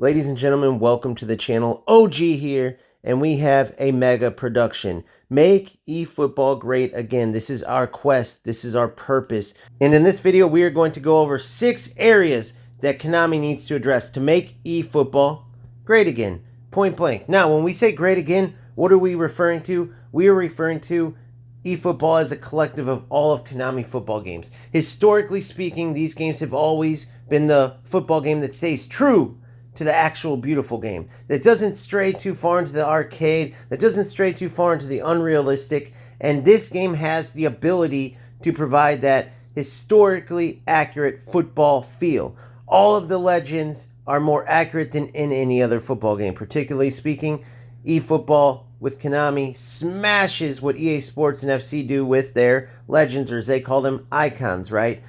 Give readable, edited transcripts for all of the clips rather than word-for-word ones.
Ladies and gentlemen, welcome to the channel. OG here, and we have a mega production. Make eFootball great again. This is our quest. This is our purpose. And in this video, we are going to go over 6 areas that Konami needs to address to make eFootball great again. Point blank. Now, when we say great again, what are we referring to? We are referring to eFootball as a collective of all of Konami football games. Historically speaking, these games have always been the football game that stays true to the actual beautiful game, that doesn't stray too far into the arcade, that doesn't stray too far into the unrealistic, and this game has the ability to provide that historically accurate football feel. All of the legends are more accurate than in any other football game. Particularly speaking, eFootball with Konami smashes what EA Sports and FC do with their legends, or as they call them, icons, right?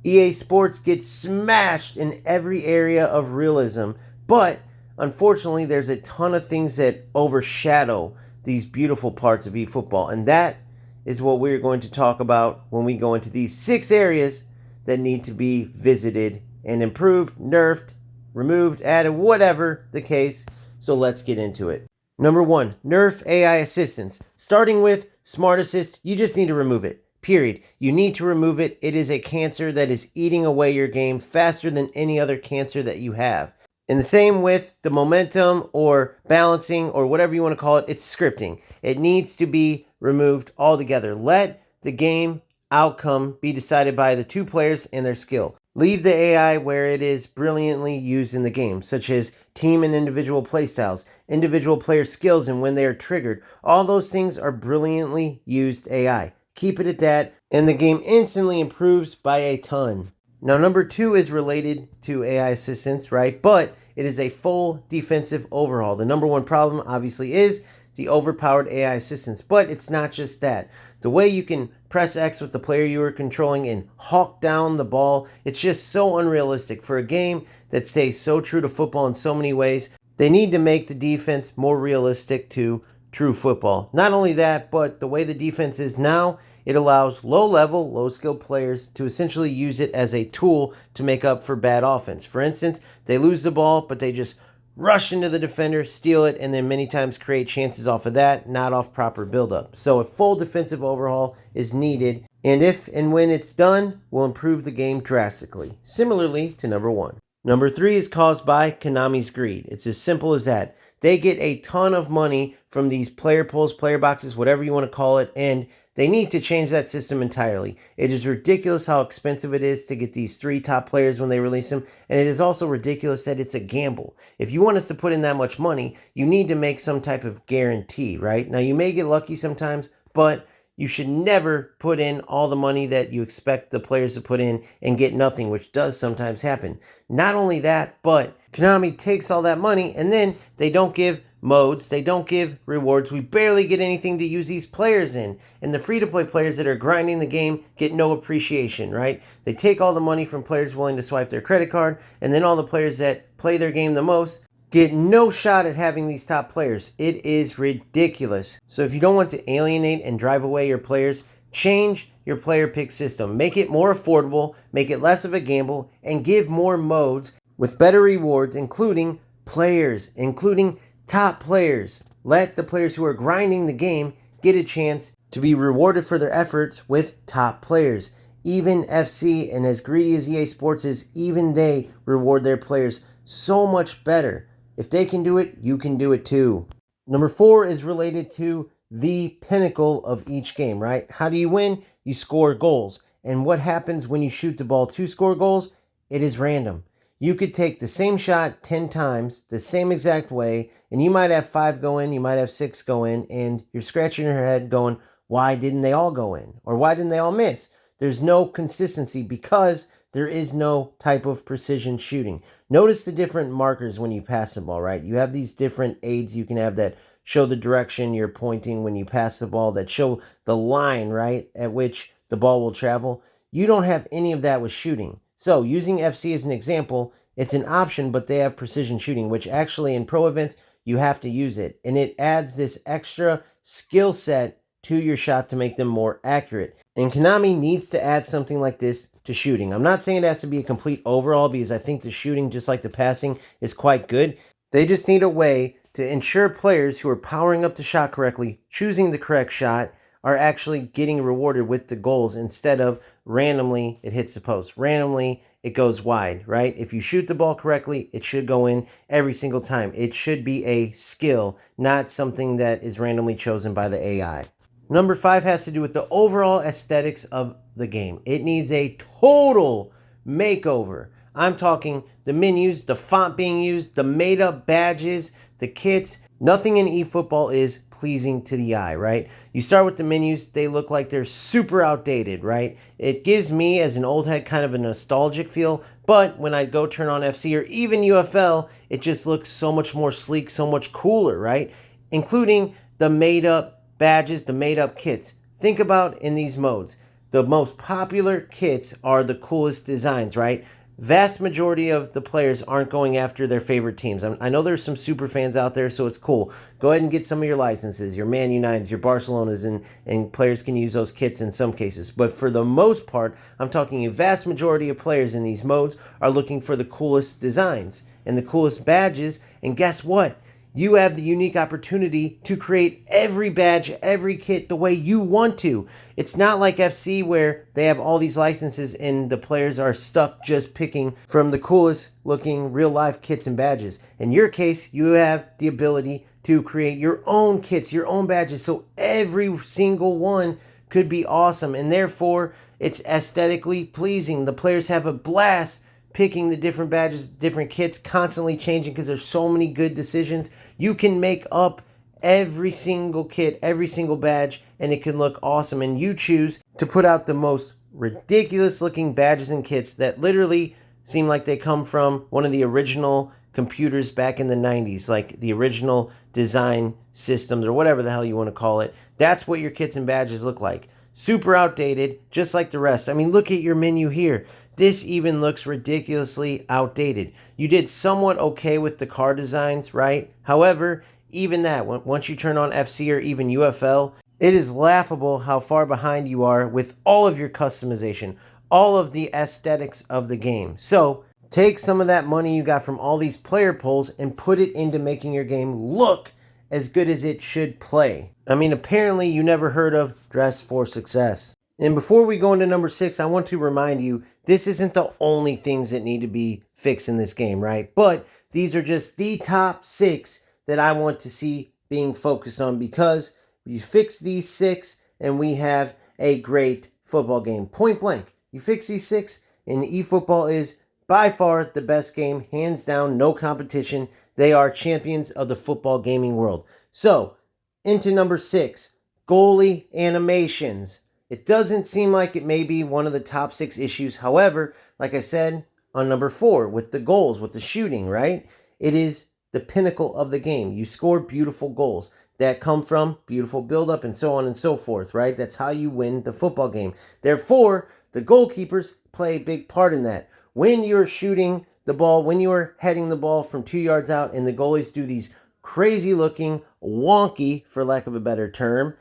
EA Sports gets smashed in every area of realism, but unfortunately there's a ton of things that overshadow these beautiful parts of eFootball, and that is what we're going to talk about when we go into these 6 areas that need to be visited and improved, nerfed, removed, added, whatever the case. So let's get into it. Number 1, Nerf AI assistance. Starting with Smart Assist, you just need to remove it. Period. You need to remove it. It is a cancer that is eating away your game faster than any other cancer that you have. And the same with the momentum or balancing or whatever you want to call it. It's scripting. It needs to be removed altogether. Let the game outcome be decided by the 2 players and their skill. Leave the AI where it is brilliantly used in the game, such as team and individual playstyles, individual player skills and when they are triggered. All those things are brilliantly used AI. Keep it at that, and the game instantly improves by a ton. Now, number 2 is related to AI assistance, right? But it is a full defensive overhaul. The number 1 problem, obviously, is the overpowered AI assistance. But it's not just that. The way you can press X with the player you are controlling and hawk down the ball, it's just so unrealistic. For a game that stays so true to football in so many ways, they need to make the defense more realistic to true football. Not only that, but the way the defense is now, it allows low-level, low-skilled players to essentially use it as a tool to make up for bad offense. For instance, they lose the ball, but they just rush into the defender, steal it, and then many times create chances off of that, not off proper build-up. So a full defensive overhaul is needed, and if and when it's done, will improve the game drastically, similarly to number 1. Number 3 is caused by Konami's greed. It's as simple as that. They get a ton of money from these player pulls, player boxes, whatever you want to call it, and they need to change that system entirely. It is ridiculous how expensive it is to get these 3 top players when they release them, and it is also ridiculous that it's a gamble. If you want us to put in that much money, you need to make some type of guarantee, right? Now, you may get lucky sometimes, but you should never put in all the money that you expect the players to put in and get nothing, which does sometimes happen. Not only that, but Konami takes all that money and then they don't give modes, they don't give rewards. We barely get anything to use these players in. And the free-to-play players that are grinding the game get no appreciation, right? They take all the money from players willing to swipe their credit card, and then all the players that play their game the most get no shot at having these top players. It is ridiculous. So if you don't want to alienate and drive away your players, change your player pick system. Make it more affordable, make it less of a gamble, and give more modes with better rewards, including players, including top players. Let the players who are grinding the game get a chance to be rewarded for their efforts with top players. Even FC, and as greedy as EA Sports is, even they reward their players so much better. If they can do it, you can do it too. Number 4 is related to the pinnacle of each game, right? How do you win? You score goals. And what happens when you shoot the ball to score goals? It is random. You could take the same shot 10 times, the same exact way, and you might have 5 go in, you might have 6 go in, and you're scratching your head going, why didn't they all go in? Or why didn't they all miss? There's no consistency because there is no type of precision shooting. Notice the different markers when you pass the ball, right? You have these different aids you can have that show the direction you're pointing when you pass the ball, that show the line, right, at which the ball will travel. You don't have any of that with shooting. So using FC as an example, it's an option, but they have precision shooting, which actually in pro events, you have to use it. And it adds this extra skill set to your shot to make them more accurate. And Konami needs to add something like this to shooting. I'm not saying it has to be a complete overhaul because I think the shooting, just like the passing, is quite good. They just need a way to ensure players who are powering up the shot correctly, choosing the correct shot, are actually getting rewarded with the goals instead of randomly it hits the post. Randomly it goes wide, right? If you shoot the ball correctly, it should go in every single time. It should be a skill, not something that is randomly chosen by the AI. Number 5 has to do with the overall aesthetics of the game. It needs a total makeover. I'm talking the menus, the font being used, the made up badges, the kits. Nothing in eFootball is pleasing to the eye, right? You start with the menus, they look like they're super outdated, right? It gives me, as an old head, kind of a nostalgic feel, but when I go turn on FC or even UFL, it just looks so much more sleek, so much cooler, right? Including the made up badges, the made up kits. Think about in these modes. The most popular kits are the coolest designs, right? Vast majority of the players aren't going after their favorite teams. I know there's some super fans out there, so it's cool. Go ahead and get some of your licenses, your Man Uniteds, your Barcelonas, and players can use those kits in some cases. But for the most part, I'm talking a vast majority of players in these modes are looking for the coolest designs and the coolest badges. And guess what? You have the unique opportunity to create every badge, every kit the way you want to. It's not like FC where they have all these licenses and the players are stuck just picking from the coolest looking real life kits and badges. In your case, you have the ability to create your own kits, your own badges, so every single one could be awesome, and therefore it's aesthetically pleasing. The players have a blast picking the different badges, different kits, constantly changing because there's so many good decisions. You can make up every single kit, every single badge, and it can look awesome. And you choose to put out the most ridiculous looking badges and kits that literally seem like they come from one of the original computers back in the 90s, like the original design systems or whatever the hell you want to call it. That's what your kits and badges look like. Super outdated, just like the rest. I mean, look at your menu here. This even looks ridiculously outdated. You did somewhat okay with the car designs, right? However, even that, once you turn on FC or even UFL, it is laughable how far behind you are with all of your customization, all of the aesthetics of the game. So, take some of that money you got from all these player polls and put it into making your game look as good as it should play. I mean, apparently you never heard of Dress for Success. And before we go into number 6, I want to remind you, this isn't the only things that need to be fixed in this game, right? But these are just the top 6 that I want to see being focused on, because you fix these 6 and we have a great football game. Point blank. You fix these 6 and eFootball is by far the best game, hands down, no competition. They are champions of the football gaming world. So, into number 6, goalie animations. It doesn't seem like it may be one of the top 6 issues. However, like I said on number 4, with the goals, with the shooting, right? It is the pinnacle of the game. You score beautiful goals that come from beautiful buildup and so on and so forth, right? That's how you win the football game. Therefore, the goalkeepers play a big part in that. When you're shooting the ball, when you're heading the ball from 2 yards out and the goalies do these crazy looking, wonky, for lack of a better term,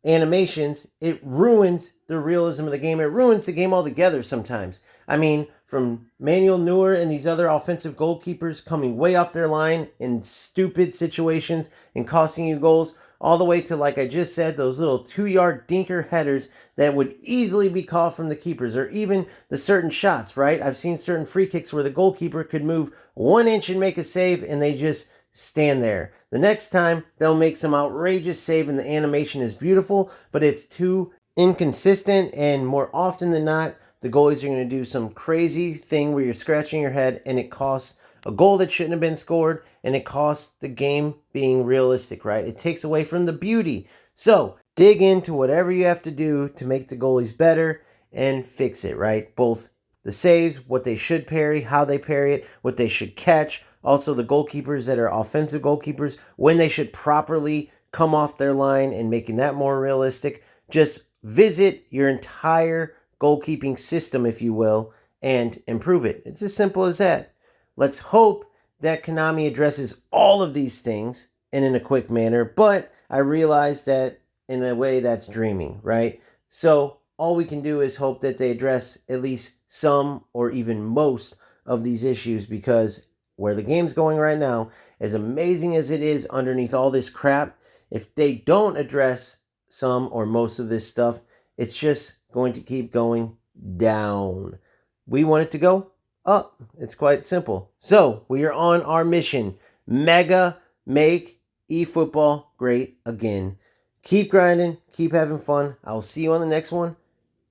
animations, it ruins the realism of the game. It ruins the game altogether sometimes. I mean, from Manuel Neuer and these other offensive goalkeepers coming way off their line in stupid situations and costing you goals, all the way to, like I just said, those little 2-yard dinker headers that would easily be called from the keepers, or even the certain shots, right? I've seen certain free kicks where the goalkeeper could move 1 inch and make a save and they just stand there. The next time, they'll make some outrageous save and the animation is beautiful, but it's too inconsistent, and more often than not, the goalies are going to do some crazy thing where you're scratching your head and it costs a goal that shouldn't have been scored, and it costs the game being realistic, right? It takes away from the beauty. So, dig into whatever you have to do to make the goalies better and fix it, right? Both the saves, what they should parry, how they parry it, what they should catch. Also, the goalkeepers that are offensive goalkeepers, when they should properly come off their line and making that more realistic. Just visit your entire goalkeeping system, if you will, and improve it. It's as simple as that. Let's hope that Konami addresses all of these things and in a quick manner, but I realize that in a way that's dreaming, right? So all we can do is hope that they address at least some or even most of these issues, because where the game's going right now, as amazing as it is underneath all this crap, if they don't address some or most of this stuff, it's just going to keep going down. We want it to go up. It's quite simple. So we are on our mission. MeGA, make eFootball great again. Keep grinding. Keep having fun. I'll see you on the next one.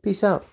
Peace out.